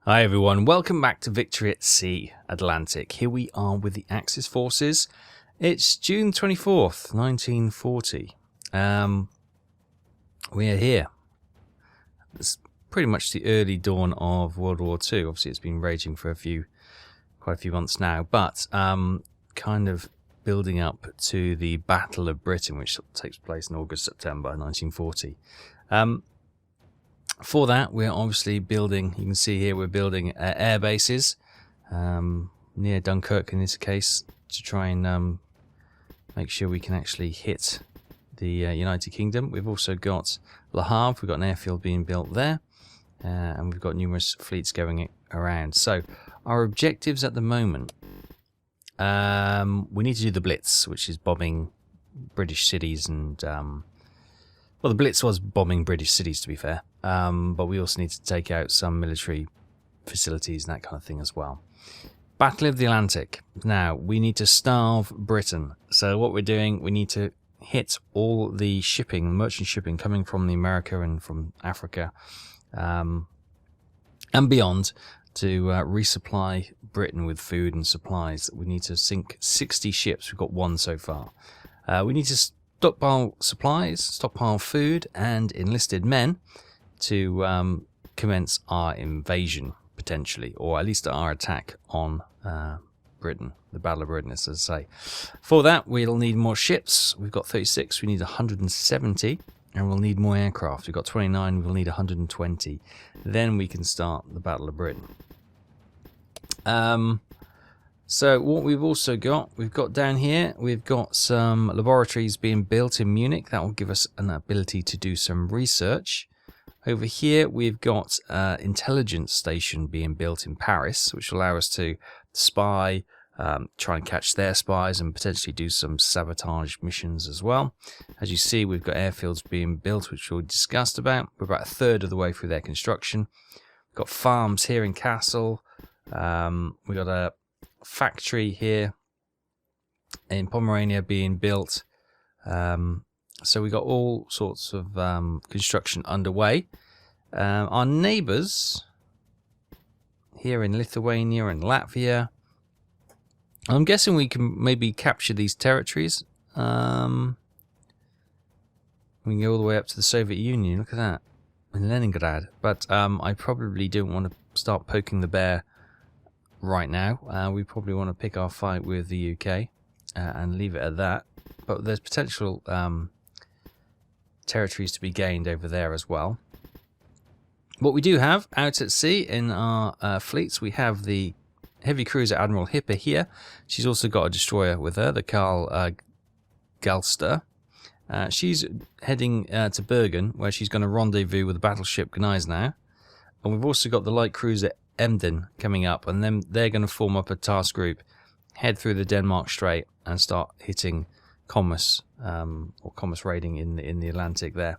Hi everyone, welcome back to Victory at Sea Atlantic. Here we are with the Axis forces. It's June 24th, 1940. We are here. It's pretty much the early dawn of World War II. Obviously it's been raging for quite a few months now, but kind of building up to the Battle of Britain, which takes place in August-September 1940. For that, we're obviously building, you can see here, we're building air bases near Dunkirk in this case to try and make sure we can actually hit the United Kingdom. We've also got Le Havre, we've got an airfield being built there, and we've got numerous fleets going around. So our objectives at the moment, we need to do the Blitz, which is bombing British cities and... well, the Blitz was bombing British cities, to be fair, but we also need to take out some military facilities and that kind of thing as well. Battle of the Atlantic. Now, we need to starve Britain. So what we're doing, we need to hit all the shipping, merchant shipping coming from the America and from Africa and beyond to resupply Britain with food and supplies. We need to sink 60 ships. We've got one so far. We need to stockpile supplies, stockpile food, and enlisted men to commence our invasion, potentially, or at least our attack on Britain, the Battle of Britain, as I say. For that, we'll need more ships. We've got 36, we need 170, and we'll need more aircraft. We've got 29, we'll need 120. Then we can start the Battle of Britain. So what we've also got, we've got down here, we've got some laboratories being built in Munich. That will give us an ability to do some research. Over here, we've got an intelligence station being built in Paris, which will allow us to spy, try and catch their spies, and potentially do some sabotage missions as well. As you see, we've got airfields being built, which we discussed about. We're about a third of the way through their construction. We've got farms here in Kassel. We've got a factory here in Pomerania being built. So we got all sorts of construction underway. Our neighbours here in Lithuania and Latvia, I'm guessing we can maybe capture these territories. We can go all the way up to the Soviet Union. Look at that, in Leningrad. But I probably don't want to start poking the bear right now. We probably want to pick our fight with the UK and leave it at that. But there's potential territories to be gained over there as well. What we do have out at sea in our fleets, we have the heavy cruiser Admiral Hipper here. She's also got a destroyer with her, the Karl Galster. She's heading to Bergen, where she's going to rendezvous with the battleship Gneisenau. And we've also got the light cruiser Emden coming up, and then they're going to form up a task group, head through the Denmark Strait, and start hitting commerce or commerce raiding in the Atlantic there.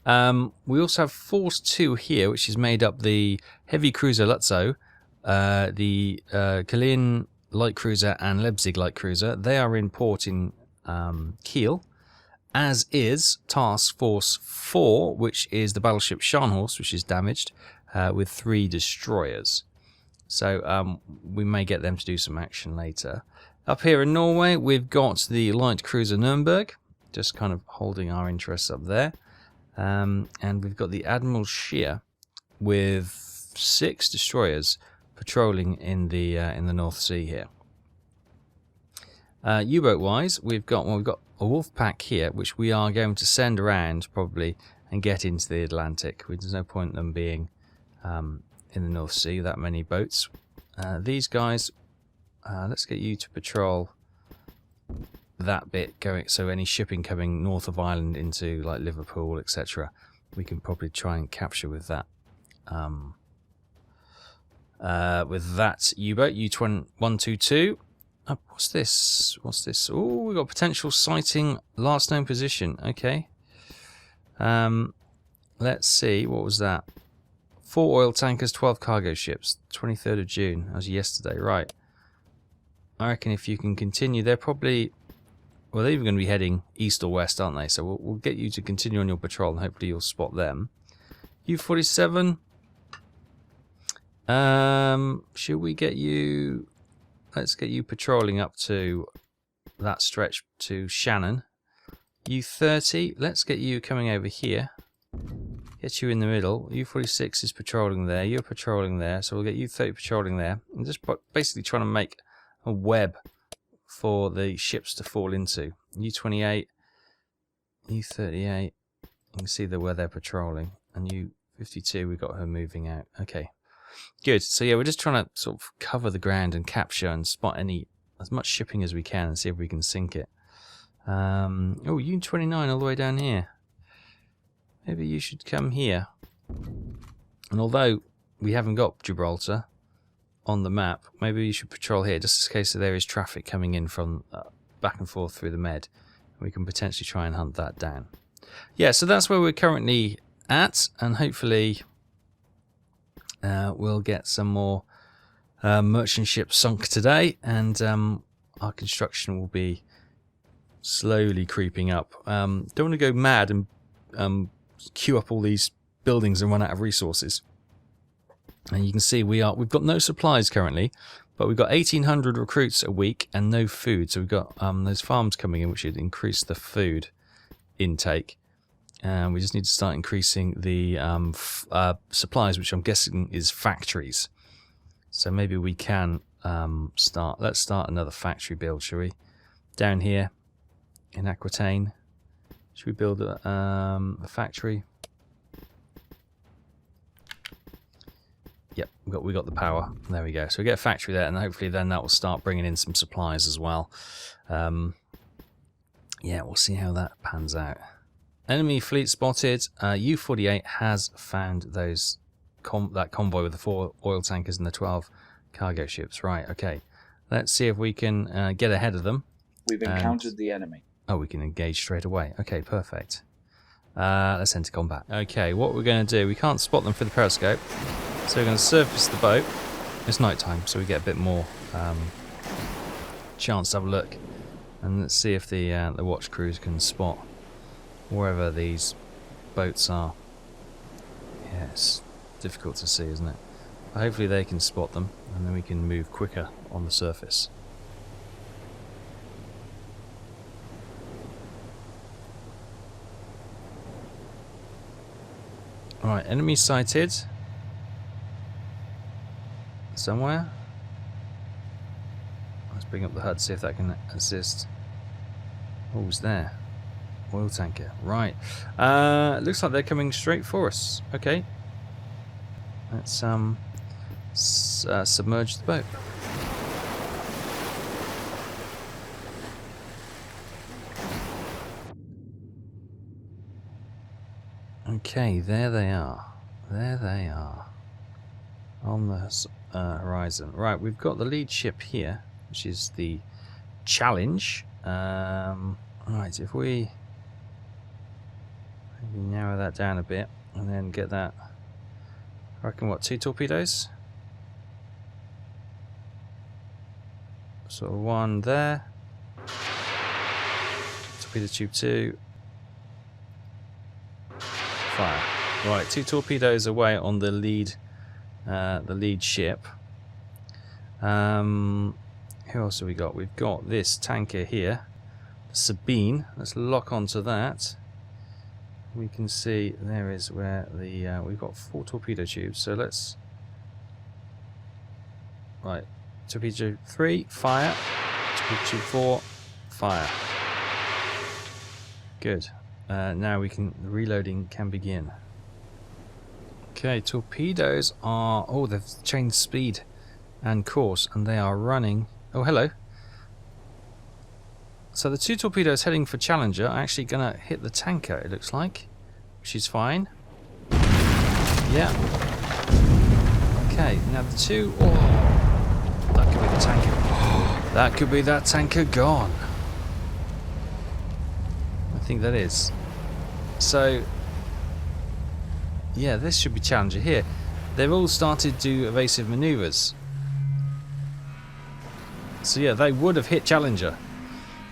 We also have Force 2 here, which is made up the heavy cruiser Lutzow, the Kalin light cruiser, and Leipzig light cruiser. They are in port in Kiel, as is Task Force 4, which is the battleship Scharnhorst, which is damaged, with 3 destroyers. So we may get them to do some action later. Up here in Norway, we've got the light cruiser Nuremberg, just kind of holding our interests up there. And we've got the Admiral Scheer with 6 destroyers patrolling in the North Sea here. U-boat wise, we've got a wolf pack here, which we are going to send around probably and get into the Atlantic. There's no point in them being in the North Sea, that many boats. These guys, let's get you to patrol that bit going, so any shipping coming north of Ireland into like Liverpool, etc., we can probably try and capture with that U-boat, U-122. What's this? Oh, we've got potential sighting, last known position. Okay. Let's see, what was that? 4 oil tankers, 12 cargo ships, 23rd of June. That was yesterday, right. I reckon if you can continue, they're probably... Well, they're even going to be heading east or west, aren't they? So we'll get you to continue on your patrol, and hopefully you'll spot them. U-47. Should we get you... Let's get you patrolling up to that stretch to Shannon. You 30, let's get you coming over here. Get you in the middle. U46 is patrolling there, you're patrolling there, so we'll get you 30 patrolling there. And just basically trying to make a web for the ships to fall into. U28, U38, you can see where they're patrolling. And U52, we got her moving out. Okay, good. So yeah, we're just trying to sort of cover the ground and capture and spot as much shipping as we can and see if we can sink it. Oh, U29 all the way down here. Maybe you should come here. And although we haven't got Gibraltar on the map, maybe you should patrol here just in case there is traffic coming in from back and forth through the Med. We can potentially try and hunt that down. Yeah, so that's where we're currently at, and hopefully we'll get some more merchant ships sunk today, and our construction will be slowly creeping up. Don't want to go mad and queue up all these buildings and run out of resources. And you can see we've got no supplies currently, but we've got 1,800 recruits a week and no food. So we've got those farms coming in, which should increase the food intake. We just need to start increasing the supplies, which I'm guessing is factories. So maybe we can let's start another factory build, shall we? Down here in Aquitaine, should we build a factory? Yep, we got the power. There we go. So we get a factory there, and hopefully then that will start bringing in some supplies as well. Yeah, we'll see how that pans out. Enemy fleet spotted. U-48 has found that convoy with the 4 oil tankers and the 12 cargo ships. Right, okay. Let's see if we can get ahead of them. We've encountered the enemy. Oh, we can engage straight away. Okay, perfect. Let's enter combat. Okay, what we're going to do, we can't spot them for the periscope, so we're going to surface the boat. It's night time, so we get a bit more chance to have a look. And let's see if the watch crews can spot wherever these boats are. Yeah, it's difficult to see, isn't it? But hopefully they can spot them, and then we can move quicker on the surface. Alright, enemy sighted. Somewhere. Let's bring up the HUD, see if that can assist. Oh, it's there. Oil tanker. Right. Looks like they're coming straight for us. Okay. Let's submerge the boat. Okay, there they are. There they are. On the horizon. Right, we've got the lead ship here, which is the Challenge. Right, if we maybe narrow that down a bit and then get that, I reckon, what, 2 torpedoes? So 1 there. Torpedo tube 2. Fire. Right, 2 torpedoes away on the lead ship. Who else have we got? We've got this tanker here, Sabine. Let's lock onto that. We can see there is where the we've got 4 torpedo tubes. So let's torpedo 3, fire. Torpedo tube 4, fire. Good. Now the reloading can begin. Okay, torpedoes are... Oh, they've changed speed and course, and they are running... Oh, hello. So the 2 torpedoes heading for Challenger are actually going to hit the tanker, it looks like, which is fine. Yeah. Okay, now the 2... Oh, that could be the tanker. Oh, that could be that tanker gone. I think that is. So... Yeah, this should be Challenger here. They've all started to do evasive manoeuvres. So yeah, they would have hit Challenger.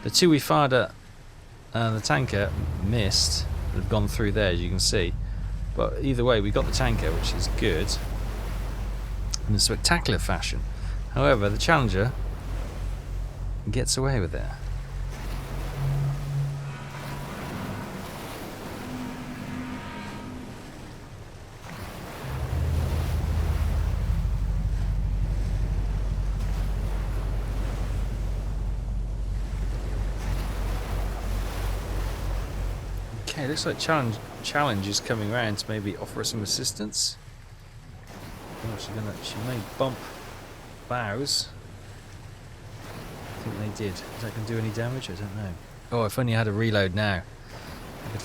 The 2 we fired at the tanker missed. They've gone through there, as you can see. But either way, we got the tanker, which is good. in a spectacular fashion. However, the Challenger gets away with it. Okay, looks like Challenge is coming around to maybe offer us some assistance. Oh, she may bump bows. I think they did. Is that going to do any damage? I don't know. Oh, if only I had a reload now. I could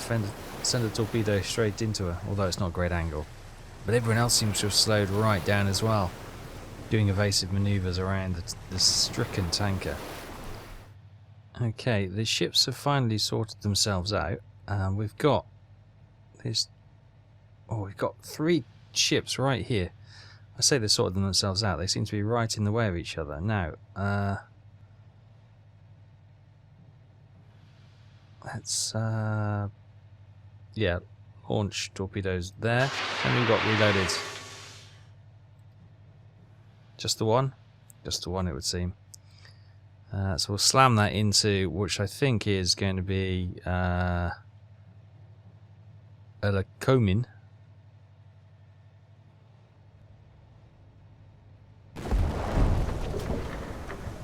send a torpedo straight into her, although it's not a great angle. But everyone else seems to have slowed right down as well, doing evasive manoeuvres around the stricken tanker. Okay, the ships have finally sorted themselves out. We've got this. Oh, we've got 3 ships right here. I say they sorted themselves out. They seem to be right in the way of each other. Now, let's yeah, launch torpedoes there. And we've got reloaded. Just the one? Just the one, it would seem. So we'll slam that into, which I think is going to be a Lacomin.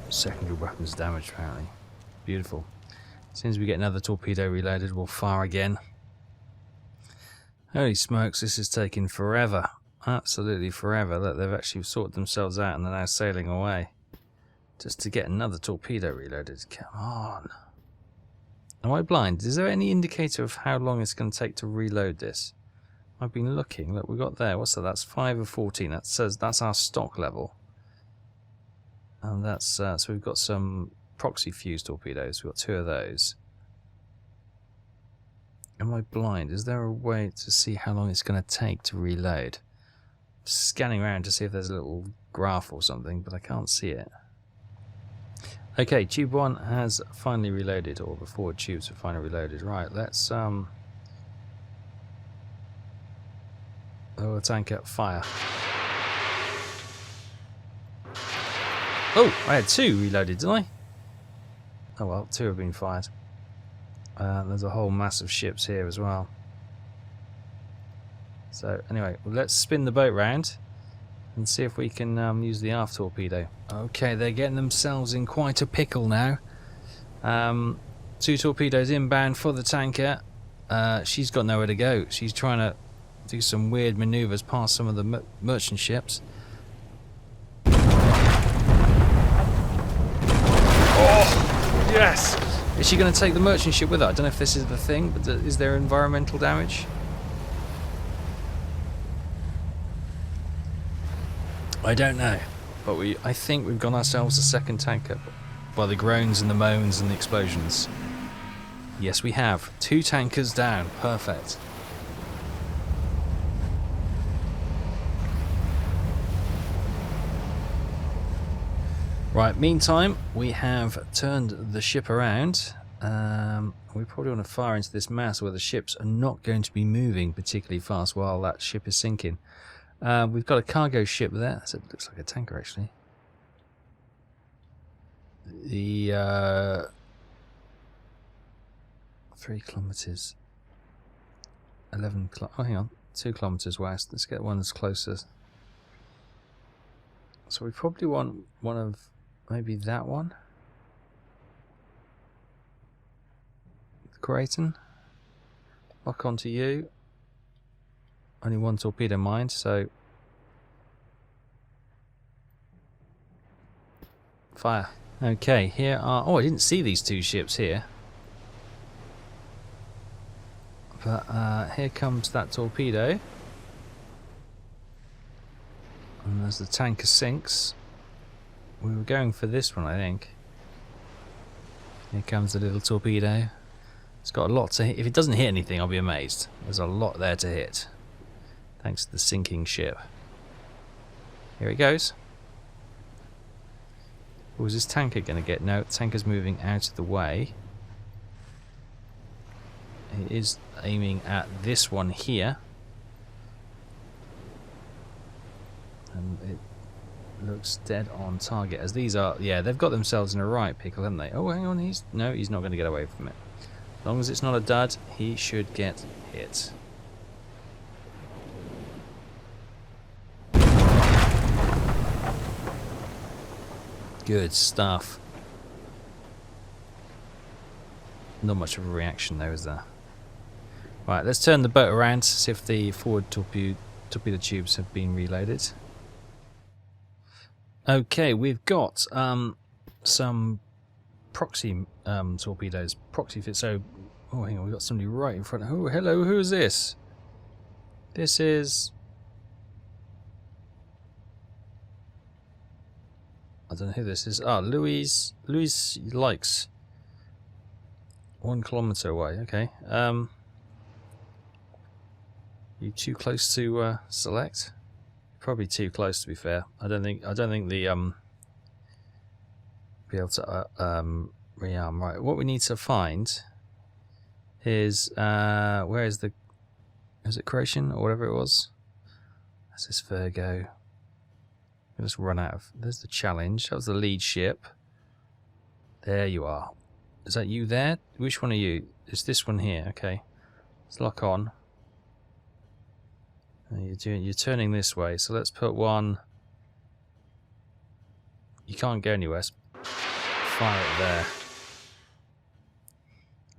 Secondary weapons damage, apparently. Beautiful. As soon as we get another torpedo reloaded, we'll fire again. Holy smokes, this is taking forever. Absolutely forever. Look, they've actually sorted themselves out and they're now sailing away. Just to get another torpedo reloaded. Come on. Am I blind? Is there any indicator of how long it's going to take to reload this? I've been looking. Look, we got there. What's that? That's 5 of 14. That says that's our stock level. And that's so we've got some proxy fuse torpedoes. We've got 2 of those. Am I blind? Is there a way to see how long it's going to take to reload? I'm scanning around to see if there's a little graph or something, but I can't see it. Okay, tube 1 has finally reloaded, or the forward tubes have finally reloaded. Right, let's lower tanker, fire. Oh, I had 2 reloaded, didn't I? Oh well, 2 have been fired. There's a whole mass of ships here as well. So anyway, well, let's spin the boat round and see if we can use the aft torpedo. Okay, they're getting themselves in quite a pickle now. 2 torpedoes inbound for the tanker. She's got nowhere to go. She's trying to do some weird manoeuvres past some of the merchant ships. Oh, yes! Is she going to take the merchant ship with her? I don't know if this is the thing, but is there environmental damage? I don't know, but I think we've got ourselves a second tanker by the groans and the moans and the explosions. Yes, we have. 2 tankers down. Perfect. Right, meantime, we have turned the ship around. We probably want to fire into this mass where the ships are not going to be moving particularly fast while that ship is sinking. We've got a cargo ship there. So it looks like a tanker, actually. The 3 kilometers, 11. Oh, hang on, 2 kilometers west. Let's get one that's closest. So we probably want one of maybe that one. Creighton. Lock onto you. Only 1 torpedo mind, so fire. Okay, here are. Oh, I didn't see these 2 ships here. But here comes that torpedo. And as the tanker sinks, we were going for this one, I think. Here comes the little torpedo. It's got a lot to hit. If it doesn't hit anything, I'll be amazed. There's a lot there to hit. Thanks to the sinking ship. Here it goes. Oh, is this tanker going to get? No, the tanker's moving out of the way. It is aiming at this one here. And looks dead on target. As these are, yeah, they've got themselves in a right pickle, haven't they? Oh, hang on, he's not going to get away from it. As long as it's not a dud, he should get hit. Good stuff. Not much of a reaction though, is there? Right, let's turn the boat around to see if the forward torpedo tubes have been reloaded. Okay, we've got some proxy torpedoes. Proxy fit. So, oh, hang on, we've got somebody right in front. Oh, hello, who is this? This is... I don't know who this is. Ah, Louis likes 1 kilometer away. Okay. You too close to select? Probably too close, to be fair. I don't think the be able to rearm. Right. What we need to find is where is the... is it Croatian or whatever it was? That's this Virgo. Let's run out of... There's the challenge. That was the lead ship. There you are. Is that you there? Which one are you? It's this one here. Okay. Let's lock on. You're turning this way. So let's put one... You can't go anywhere. Fire it there.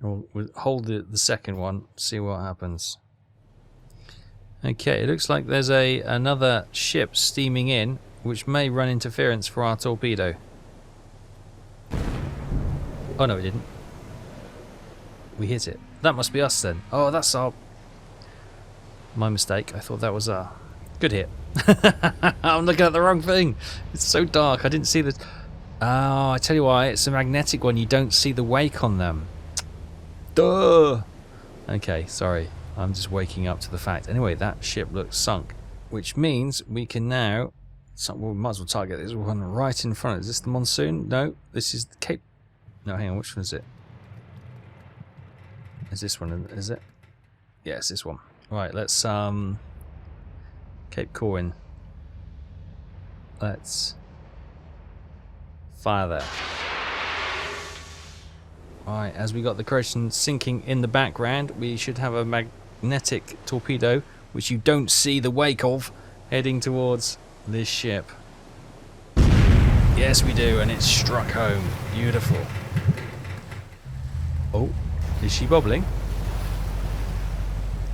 We'll hold the second one. See what happens. Okay. It looks like there's another ship steaming in, which may run interference for our torpedo. Oh no, it didn't. We hit it. That must be us then. Oh, that's our... My mistake. I thought that was our... Good hit. I'm looking at the wrong thing. It's so dark. I didn't see the... Oh, I tell you why. It's a magnetic one. You don't see the wake on them. Duh! Okay, sorry. I'm just waking up to the fact. Anyway, that ship looks sunk, which means we can now... So, well, we might as well target this one right in front. Is this the Monsoon? No, this is the Cape... No, hang on, which one is it? Is this one, is it? Yeah, it's this one. Right, let's, Cape Corwin. Let's fire there. Alright, as we got the Croatian sinking in the background, we should have a magnetic torpedo, which you don't see the wake of, heading towards this ship. Yes, we do, and it struck home. Beautiful. Oh, is she bobbling?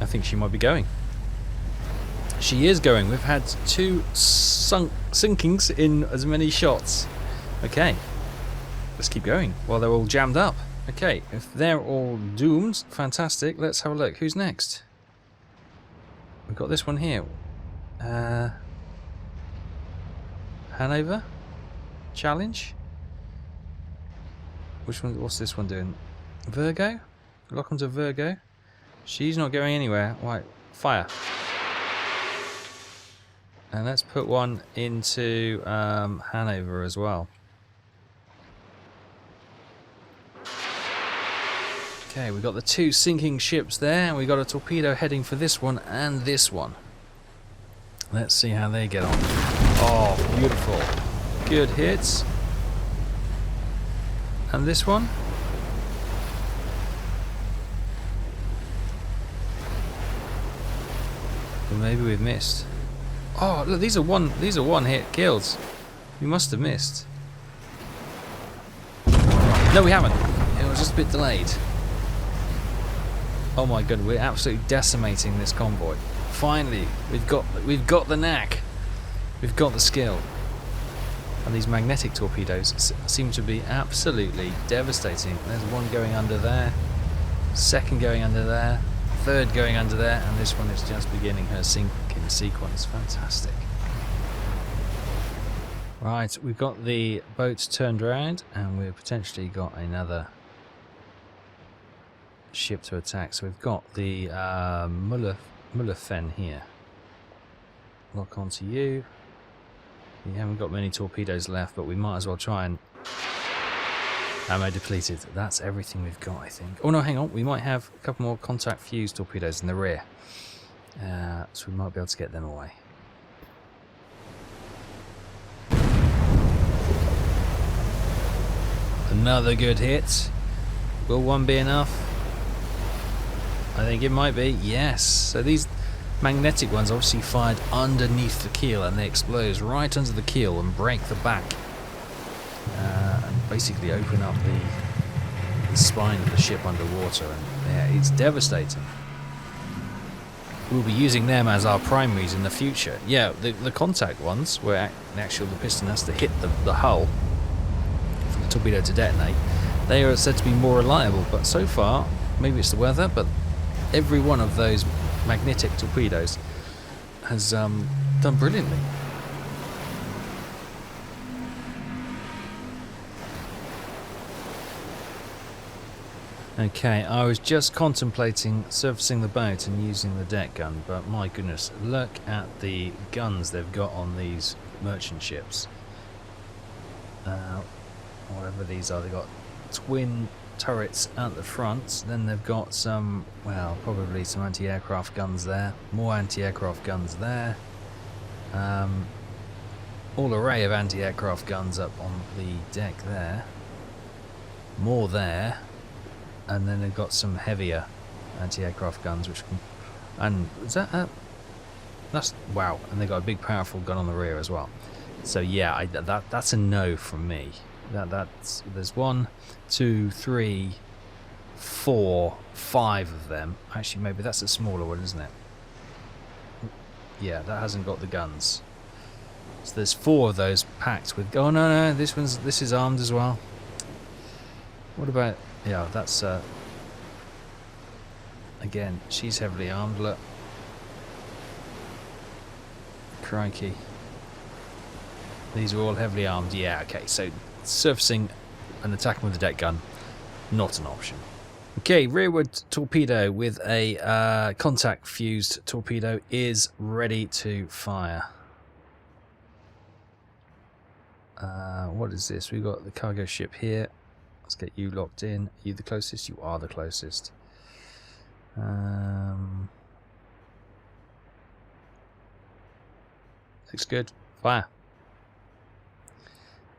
I think she might be going. She is going. We've had 2 sinkings in as many shots. Okay, let's keep going while they're all jammed up. Okay, if they're all doomed, fantastic. Let's have a look. Who's next? We've got this one here. Hanover? Challenge? Which one? What's this one doing? Virgo? Lock onto Virgo. She's not going anywhere. Right, fire. And let's put one into Hanover as well. Okay, we've got the 2 sinking ships there, and we've got a torpedo heading for this one and this one. Let's see how they get on. Oh, beautiful. Good hits. And this one? Well, maybe we've missed. Oh, look, these are one hit kills. We must have missed. No, we haven't. It was just a bit delayed. Oh my god, we're absolutely decimating this convoy. Finally, we've got the knack. We've got the skill. And these magnetic torpedoes seem to be absolutely devastating. There's one going under there, second going under there, third going under there, and this one is just beginning her sinking sequence. Fantastic. Right, we've got the boats turned around, and we've potentially got another ship to attack. So we've got the Mullerfen here. Lock onto you. We haven't got many torpedoes left, but we might as well try and... Ammo depleted. That's everything we've got, I think. Oh no, hang on. We might have a couple more contact fuse torpedoes in the rear. So we might be able to get them away. Another good hit. Will one be enough? I think it might be. Yes. So these magnetic ones obviously fired underneath the keel, and they explode right under the keel and break the back, and basically open up the spine of the ship underwater, and yeah, it's devastating. We'll be using them as our primaries in the future. Yeah, the contact ones, where the piston has to hit the hull for the torpedo to detonate, they are said to be more reliable, but so far, maybe it's the weather, but every one of those magnetic torpedoes has done brilliantly. Okay, I was just contemplating surfacing the boat and using the deck gun, but my goodness, look at the guns they've got on these merchant ships. Whatever these are, they've got twin turrets at the front, then they've got some, well, probably some anti-aircraft guns there, more anti-aircraft guns there, all array of anti-aircraft guns up on the deck there, more there. And then they've got some heavier anti-aircraft guns, which can, and is that that's wow, and they've got a big powerful gun on the rear as well. So yeah, that's a no from me. That's there's 1, 2, 3, 4, 5 of them. Actually, maybe that's a smaller one, isn't it? Yeah, that hasn't got the guns. So there's 4 of those packed with. Oh no, this is armed as well. What about? Yeah, that's again, she's heavily armed, look. Crikey. These are all heavily armed. Yeah, okay, so surfacing and attacking with the deck gun, not an option. Okay, rearward torpedo with a contact fused torpedo is ready to fire. What is this? We've got the cargo ship here. Let's get you locked in. Are you the closest? You are the closest. Looks good. Fire.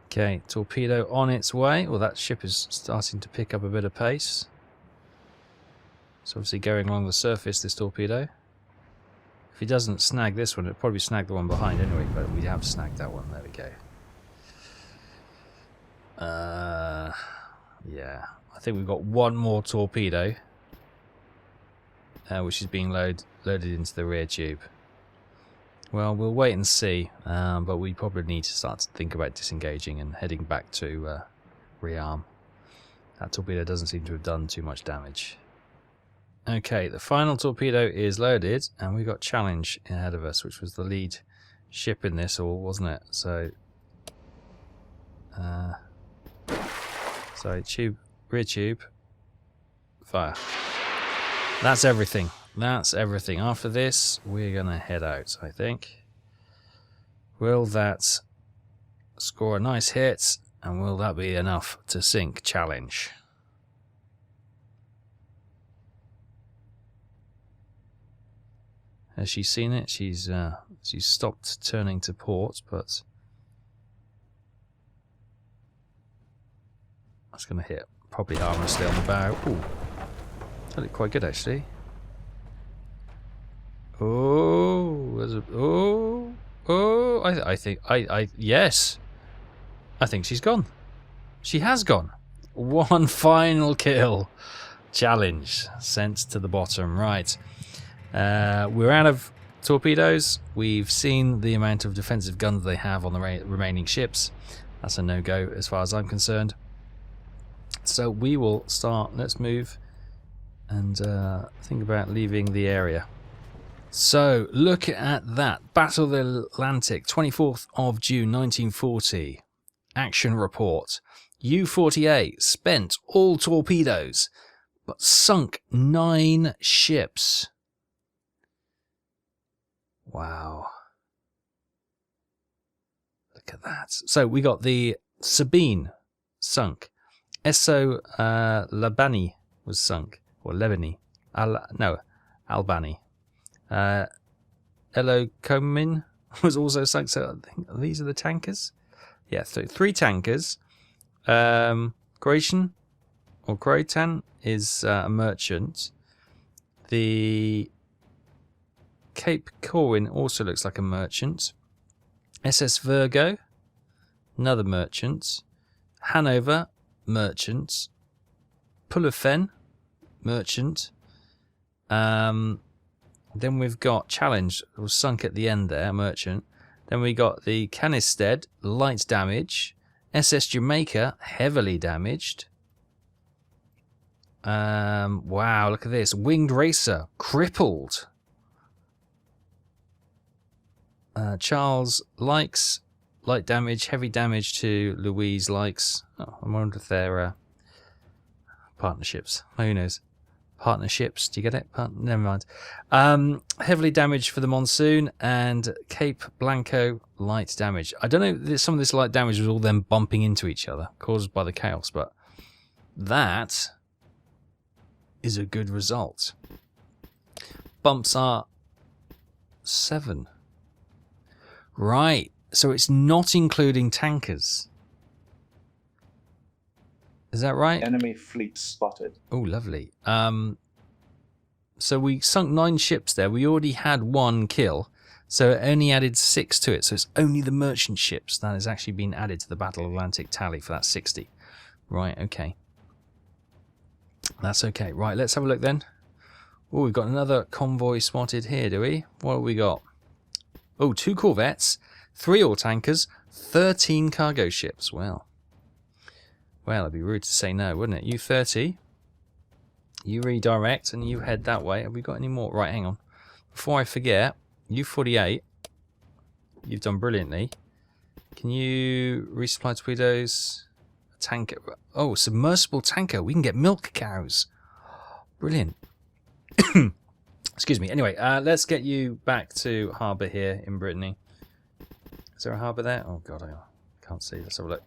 Okay, torpedo on its way. Well, that ship is starting to pick up a bit of pace. It's obviously going along the surface, this torpedo. If he doesn't snag this one, it'll probably snag the one behind anyway, but we have snagged that one. There we go. Yeah, I think we've got one more torpedo, which is being loaded into the rear tube. Well, we'll wait and see, but we probably need to start to think about disengaging and heading back to rearm. That torpedo doesn't seem to have done too much damage. Okay, the final torpedo is loaded, and we've got Challenge ahead of us, which was the lead ship in this, or wasn't it? So, rear tube, fire. That's everything. That's everything. After this, we're going to head out, I think. Will that score a nice hit, and will that be enough to sink Challenge? Has she seen it? She's stopped turning to port, but that's going to hit probably harmlessly on the bow. Ooh, that looked quite good actually. Yes, I think she's gone. She has gone. One final kill. Challenge sent to the bottom. Right. We're out of torpedoes. We've seen the amount of defensive guns they have on the remaining ships. That's a no-go as far as I'm concerned. So we will start. Let's move and think about leaving the area. So look at that. Battle of the Atlantic, 24th of June 1940. Action report. U-48 spent all torpedoes but sunk 9 ships. Wow. Look at that. So we got the Sabine sunk. Esso Labani was sunk. Or Lebani. Albany. Elocomin was also sunk. So I think these are the tankers. Yeah, so 3 tankers. Croatian or Croatan is a merchant. The Cape Corwin also looks like a merchant. SS Virgo, another merchant. Hanover, merchant. Pullerfen, merchant. Then we've got Challenge, it was sunk at the end there, merchant. Then we got the Canisted, light damage. SS Jamaica, heavily damaged. Wow, look at this. Winged Racer, crippled. Charles likes light damage, heavy damage to Louise likes. Oh, I wonder if they're partnerships. Who knows? Partnerships, do you get it? Never mind. Heavily damaged for the Monsoon and Cape Blanco light damage. I don't know, some of this light damage was all them bumping into each other caused by the chaos, but that is a good result. Bumps are 7. Right, so it's not including tankers. Is that right? Enemy fleet spotted. Oh, lovely. So we sunk 9 ships there. We already had 1 kill, so it only added 6 to it. So it's only the merchant ships that has actually been added to the Battle Atlantic tally for that 60. Right, okay. That's okay. Right, let's have a look then. Oh, we've got another convoy spotted here, do we? What have we got? Oh, 2 corvettes, 3 ore tankers, 13 cargo ships. Well, it'd be rude to say no, wouldn't it? U-30, you redirect and you head that way. Have we got any more? Right, hang on. Before I forget, U-48, you've done brilliantly. Can you resupply torpedoes? Tanker. Oh, submersible tanker. We can get milk cows. Brilliant. Excuse me. Anyway, let's get you back to harbour here in Brittany. Is there a harbour there? Oh, God, I can't see. Let's have a look.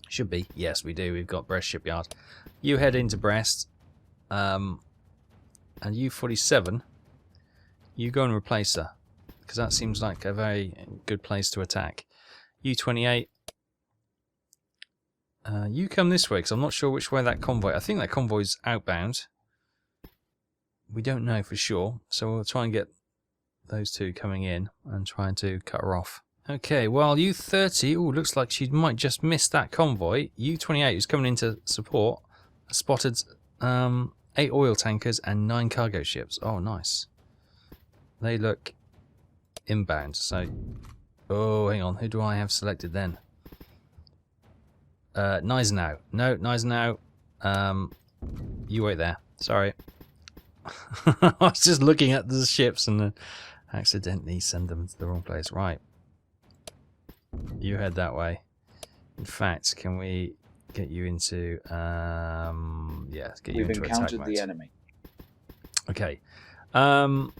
Should be. Yes, we do. We've got Brest Shipyard. You head into Brest. And U-47, you go and replace her. Because that seems like a very good place to attack. U-28, you come this way, because I'm not sure which way that convoy... I think that convoy's outbound. We don't know for sure. So we'll try and get those two coming in and trying to cut her off. Okay, well, U-30, oh, looks like she might just miss that convoy. U-28, who's coming in to support, spotted 8 oil tankers and 9 cargo ships. Oh, nice. They look inbound, so... Oh, hang on, who do I have selected then? Gneisenau. No, Gneisenau. You wait there. Sorry. I was just looking at the ships and accidentally send them to the wrong place. Right. You head that way. In fact, can we get you into yeah, get you into attack mode. We've encountered the enemy. Okay. 25%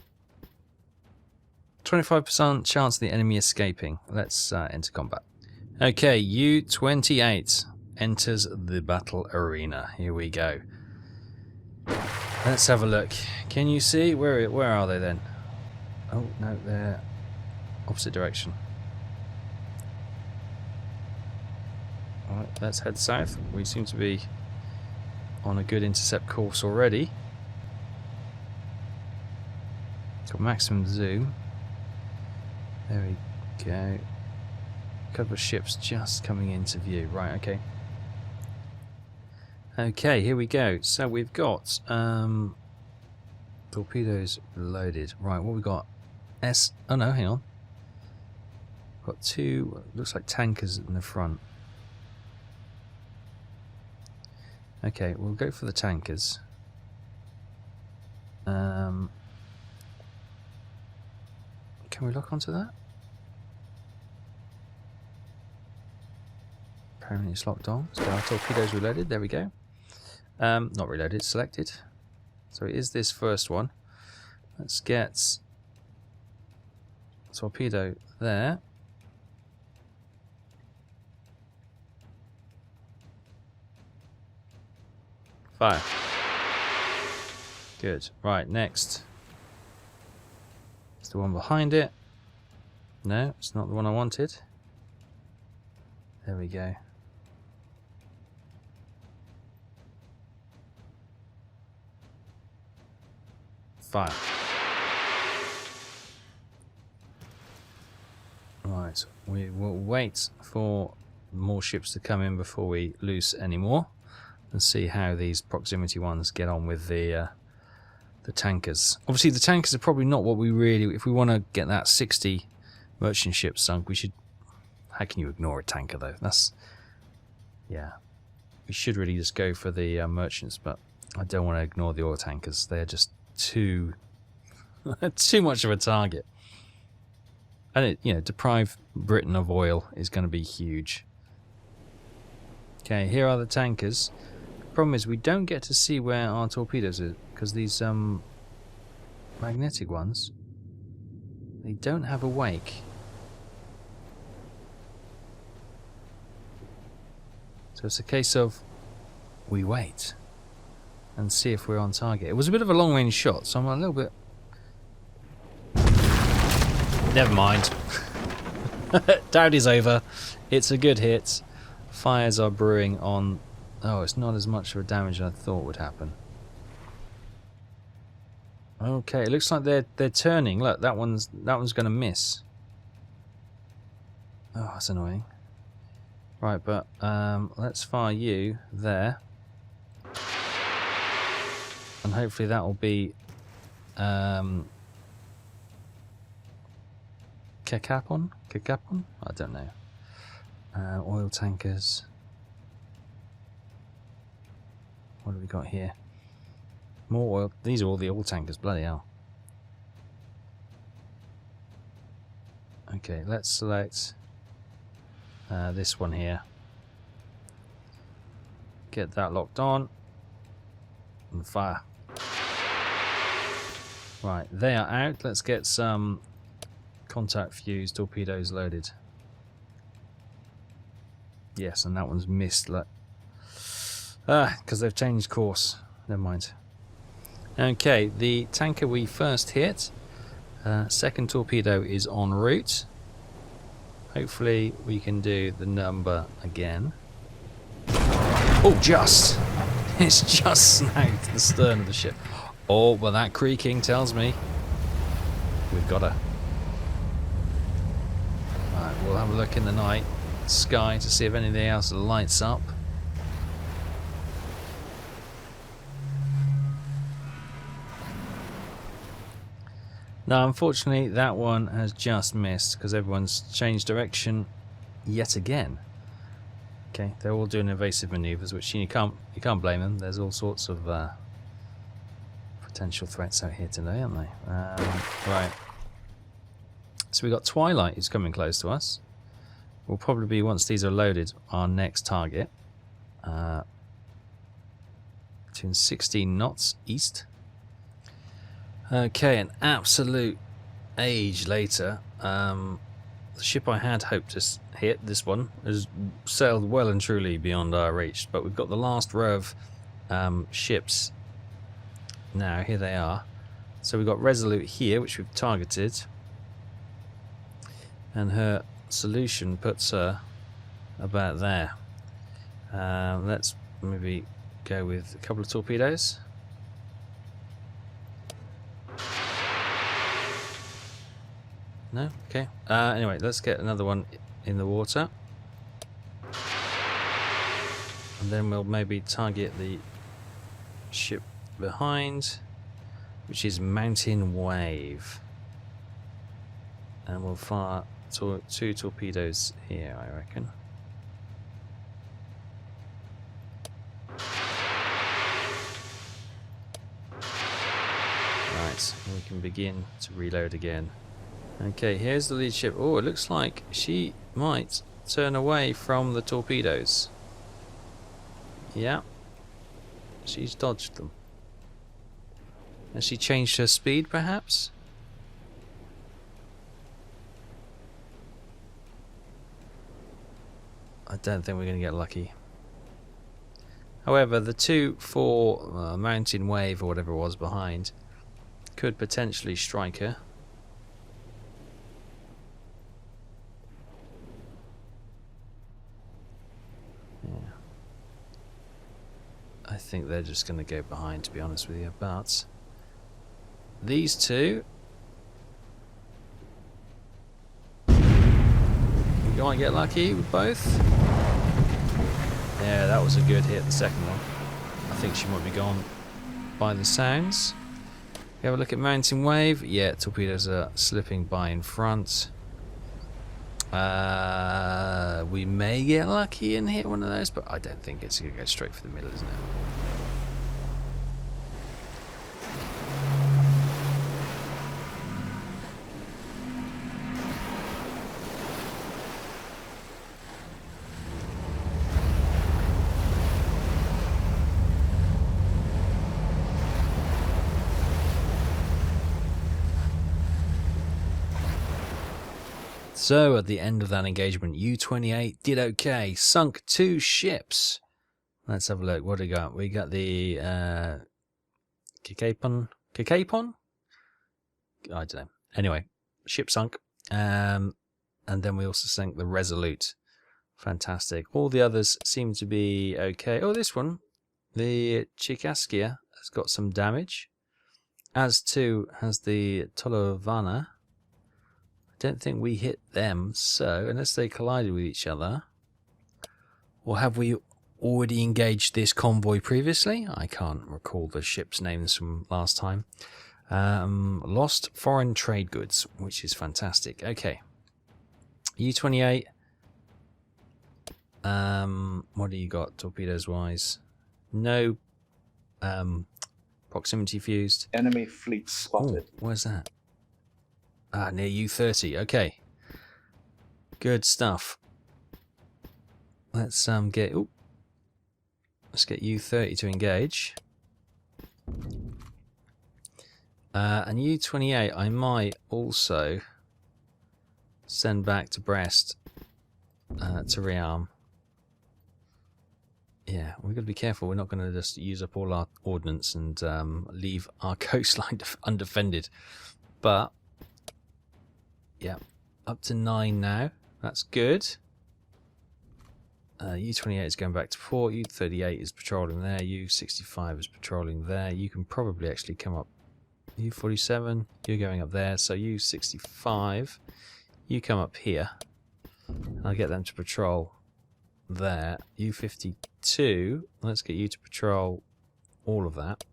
chance of the enemy escaping. Let's enter combat. Okay, U-28 enters the battle arena. Here we go. Let's have a look. Can you see where are they then? Oh no, they're opposite direction. Alright, let's head south. We seem to be on a good intercept course already. Got maximum zoom. There we go. A couple of ships just coming into view. Right, okay. Okay, here we go. So we've got torpedoes loaded. Right, what we got? Oh no, hang on. Got 2, looks like tankers in the front. Okay, we'll go for the tankers. Can we lock onto that? Apparently it's locked on. So our torpedoes reloaded. There we go. Not reloaded, selected. So it is this first one. Let's get torpedo there. Fire. Good. Right, next. It's the one behind it. No, it's not the one I wanted. There we go. Fire. Right, we will wait for more ships to come in before we loose any more, and see how these proximity ones get on with the tankers. Obviously, the tankers are probably not what we really. If we want to get that 60 merchant ships sunk, we should. How can you ignore a tanker though? That's yeah. We should really just go for the merchants, but I don't want to ignore the oil tankers. They're just too much of a target. And it, deprive Britain of oil is going to be huge. Okay, here are the tankers. Problem is, we don't get to see where our torpedoes are because these magnetic ones, they don't have a wake. So it's a case of we wait and see if we're on target. It was a bit of a long-range shot, so I'm a little bit. Never mind. Doubt is over. It's a good hit. Fires are brewing on. Oh, it's not as much of a damage as I thought would happen. Okay, it looks like they're turning. Look, that one's going to miss. Oh, that's annoying. Right, but let's fire you there, and hopefully that will be Kekapon? I don't know. Oil tankers. What have we got here? More oil. These are all the oil tankers. Bloody hell. Okay, let's select this one here. Get that locked on. And fire. Right, they are out. Let's get some contact fuse torpedoes loaded. Yes, and that one's missed. Look. Because they've changed course. Never mind. Okay, the tanker we first hit. Second torpedo is en route. Hopefully we can do the number again. Oh, just! It's just snagged the stern of the ship. Oh, well that creaking tells me we've got her. Right, we'll have a look in the night sky to see if anything else lights up. Now, unfortunately, that one has just missed because everyone's changed direction yet again. Okay, they're all doing evasive manoeuvres, which you can't blame them. There's all sorts of potential threats out here today, aren't they? Right. So we got Twilight, who's coming close to us. Will probably be, once these are loaded, our next target. Between 16 knots east. Okay, an absolute age later, the ship I had hoped to hit, this one, has sailed well and truly beyond our reach, but we've got the last row of ships now. Here they are. So we've got Resolute here, which we've targeted, and her solution puts her about there. Let's maybe go with a couple of torpedoes. No? Okay. Anyway, let's get another one in the water. And then we'll maybe target the ship behind, which is Mountain Wave. And we'll fire two torpedoes here, I reckon. Right, we can begin to reload again. Okay, here's the lead ship. Oh, it looks like she might turn away from the torpedoes. Yeah. She's dodged them. Has she changed her speed, perhaps? I don't think we're going to get lucky. However, the 2-4 Mountain Wave, or whatever it was behind, could potentially strike her. I think they're just going to go behind, to be honest with you, but these two. We might get lucky with both. Yeah, that was a good hit, the second one. I think she might be gone by the sounds. We have a look at mountain wave. Yeah, torpedoes are slipping by in front. We may get lucky and hit one of those, but I don't think it's going to go straight for the middle, isn't it? So at the end of that engagement, U-28 did okay, sunk 2 ships. Let's have a look. What do we got? We got the Kikapon? I don't know. Anyway, ship sunk. And then we also sank the Resolute. Fantastic. All the others seem to be okay. Oh, this one, the Chikaskia, has got some damage. As too has the Tolovana. Don't think we hit them, so unless they collided with each other, or have we already engaged this convoy previously? I can't recall the ship's names from last time. Lost foreign trade goods, which is fantastic. Okay, U-28. What do you got torpedoes wise? No proximity fused. Enemy fleet spotted. Ooh, where's that? Ah, near U-30. Okay. Good stuff. Let's get U-30 to engage. And U-28 I might also send back to Brest to rearm. Yeah, we've got to be careful. We're not going to just use up all our ordnance and leave our coastline undefended. But yeah, up to 9 now. That's good. U-28 is going back to port. U-38 is patrolling there. U-65 is patrolling there. You can probably actually come up. U-47, you're going up there. So U-65, you come up here. I'll get them to patrol there. U-52, let's get you to patrol all of that.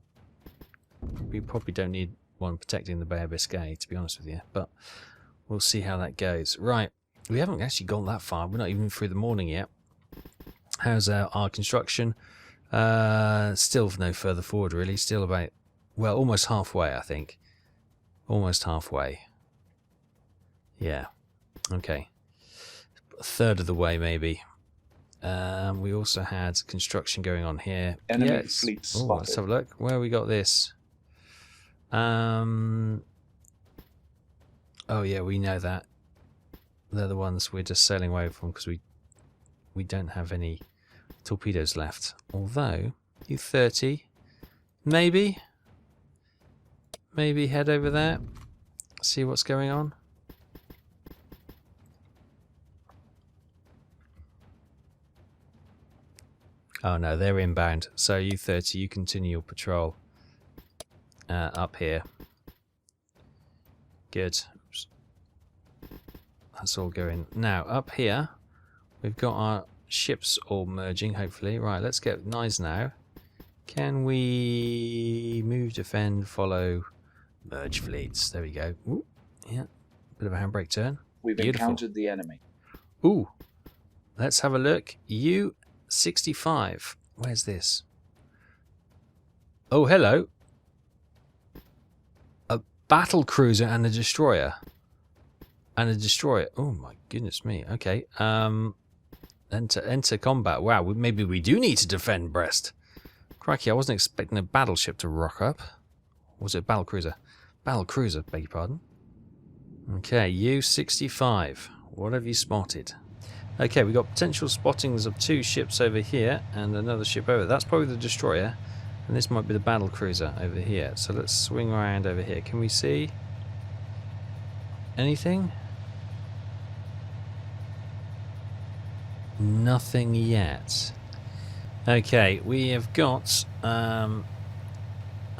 We probably don't need one protecting the Bay of Biscay, to be honest with you. But we'll see how that goes. Right, we haven't actually gone that far. We're not even through the morning yet. How's our construction? Still no further forward, really. Still about, well, almost halfway, I think. Almost halfway. Yeah. Okay. A third of the way, maybe. We also had construction going on here. Enemy fleet spotted. Let's have a look. Where we got this? Oh yeah, we know that. They're the ones we're just sailing away from because we don't have any torpedoes left. Although, U-30, maybe head over there, see what's going on. Oh no, they're inbound. So U-30, you continue your patrol up here. Good. Oops. That's all going. Now, up here, we've got our ships all merging, hopefully. Right, let's get nice now. Can we move, defend, follow, merge fleets? There we go. Ooh, yeah, bit of a handbrake turn. We've encountered the enemy. Ooh, let's have a look. U-65. Where's this? Oh, hello. A battle cruiser and a destroyer. And a destroyer. Oh my goodness me. Okay. Enter combat. Wow. Maybe we do need to defend Brest. Crikey, I wasn't expecting a battleship to rock up. Or was it a battle cruiser? Battle cruiser, beg your pardon. Okay, U-65. What have you spotted? Okay, we've got potential spottings of 2 ships over here and another ship over. That's probably the destroyer. And this might be the battle cruiser over here. So let's swing around over here. Can we see anything? Nothing yet. Okay, we have got a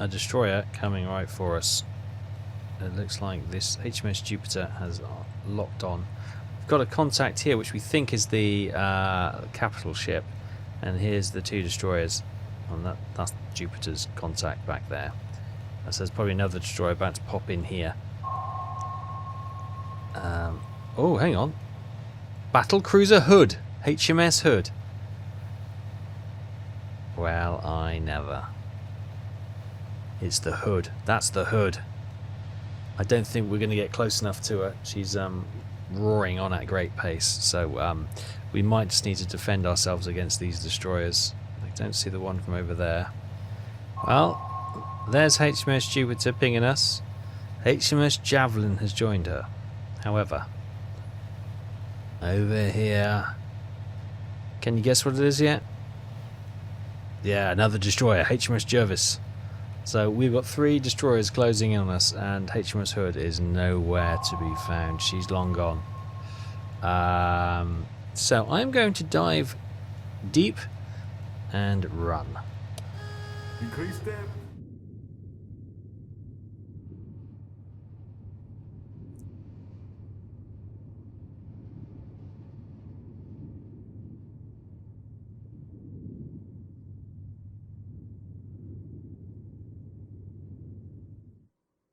destroyer coming right for us. it looks like this HMS Jupiter has locked on. We've got a contact here, which we think is the capital ship, and here's the 2 destroyers, and that's Jupiter's contact back there. So there's probably another destroyer about to pop in here. Oh, hang on. Battle Cruiser Hood. HMS Hood. Well, I never. It's the Hood. That's the Hood. I don't think we're going to get close enough to her. She's roaring on at great pace. So we might just need to defend ourselves against these destroyers. I don't see the one from over there. Well, there's HMS Jupiter pinging us. HMS Javelin has joined her. However, over here, can you guess what it is yet? Yeah, another destroyer, HMS Jervis. So we've got 3 destroyers closing in on us, and HMS Hood is nowhere to be found. She's long gone. So I'm going to dive deep and run. Increase depth.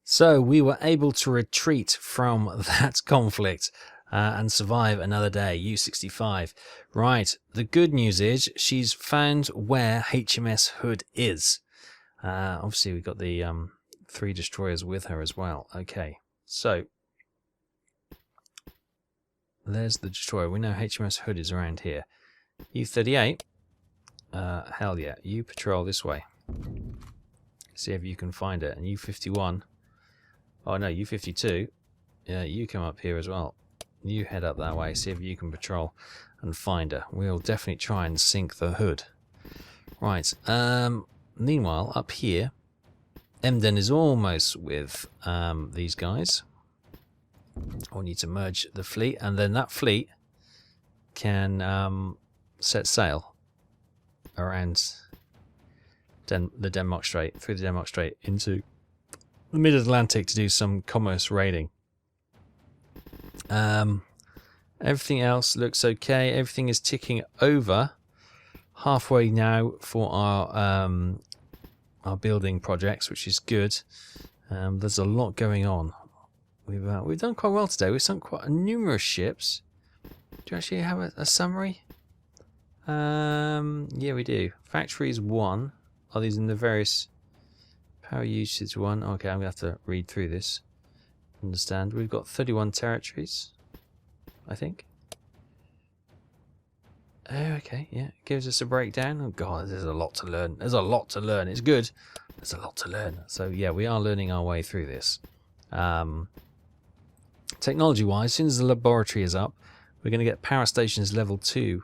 So we were able to retreat from that conflict and survive another day. U-65. Right, the good news is she's found where HMS Hood is. Obviously we've got the 3 destroyers with her as well. Okay, so there's the destroyer. We know HMS Hood is around here. U-38. Hell yeah, you patrol this way. See if you can find it. And U-51. Oh no, U-52. Yeah, you come up here as well. You head up that way, see if you can patrol and find her. We'll definitely try and sink the Hood. Right, meanwhile, up here, Emden is almost with these guys. I need to merge the fleet, and then that fleet can set sail around the Denmark Strait, through the Denmark Strait, into the mid-Atlantic to do some commerce raiding. Everything else looks okay. Everything is ticking over halfway now for our building projects, which is good. There's a lot going on. We've done quite well today. We've sunk quite numerous ships. Do you actually have a summary? Yeah, we do. Factories 1. Are these in the various power usage 1? Okay, I'm gonna have to read through this. Understand. We've got 31 territories, I think. Oh, okay, yeah. Gives us a breakdown. Oh god, there's a lot to learn. There's a lot to learn. It's good. There's a lot to learn. So yeah, we are learning our way through this. Technology-wise, as soon as the laboratory is up, we're going to get power stations level 2.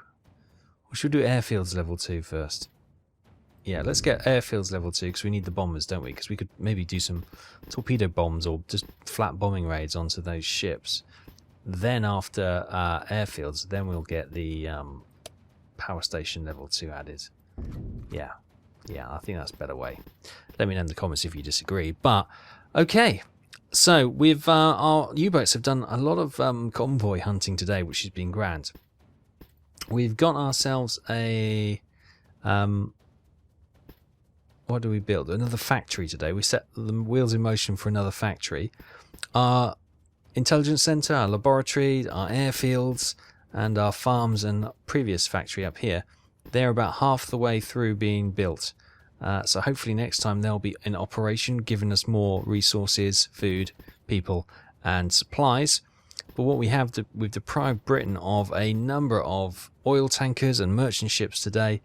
Or should we do airfields level 2 first? Yeah, let's get airfields level 2 because we need the bombers, don't we? Because we could maybe do some torpedo bombs or just flat bombing raids onto those ships. Then after airfields, then we'll get the power station level 2 added. Yeah, I think that's a better way. Let me know in the comments if you disagree. But, okay. So, we've our U-boats have done a lot of convoy hunting today, which has been grand. We've got ourselves a... what do we build? Another factory today. We set the wheels in motion for another factory. Our intelligence center, our laboratory, our airfields, and our farms and previous factory up here, they're about half the way through being built. So hopefully next time they'll be in operation, giving us more resources, food, people, and supplies. But what we have, we've deprived Britain of a number of oil tankers and merchant ships today.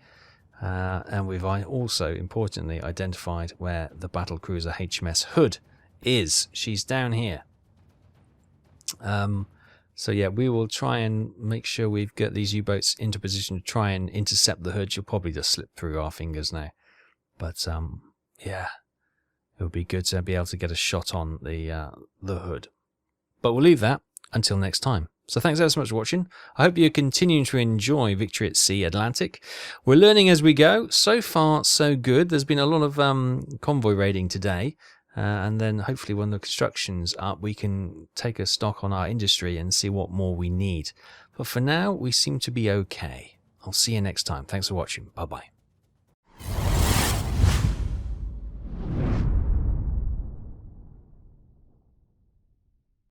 And we've also, importantly, identified where the battle cruiser HMS Hood is. She's down here. So yeah, we will try and make sure we've got these U-boats into position to try and intercept the Hood. She'll probably just slip through our fingers now. But yeah, it would be good to be able to get a shot on the Hood. But we'll leave that until next time. So thanks ever so much for watching. I hope you're continuing to enjoy Victory at Sea Atlantic. We're learning as we go. So far, so good. There's been a lot of convoy raiding today. and then hopefully when the construction's up, we can take a stock on our industry and see what more we need. But for now, we seem to be okay. I'll see you next time. Thanks for watching. Bye-bye.